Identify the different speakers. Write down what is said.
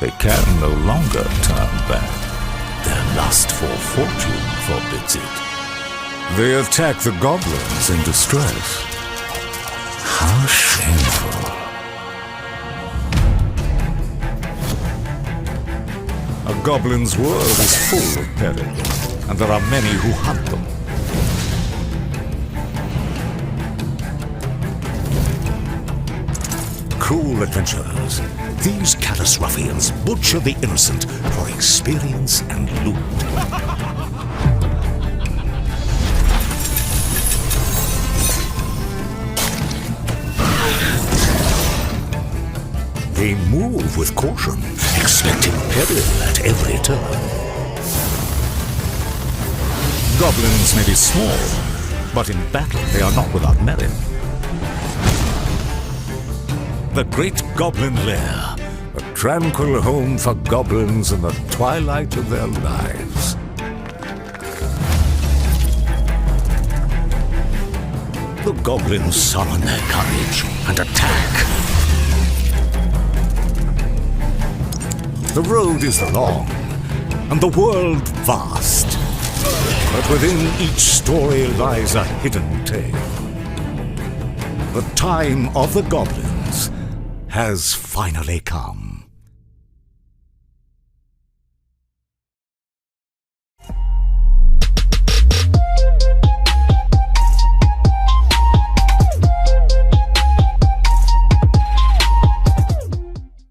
Speaker 1: They can no longer turn back. Their lust for fortune forbids it. They attack the goblins in distress. How shameful. A goblin's world is full of peril, and there are many who hunt them. Cruel adventurers, these callous ruffians butcher the innocent for experience and loot. They move with caution, expecting peril at every turn. Goblins may be small, but in battle they are not without merit. The Great Goblin Lair, a tranquil home for goblins in the twilight of their lives. The goblins summon their courage and attack. The road is long, and the world vast, but within each story lies a hidden tale. The time of the goblins has finally come.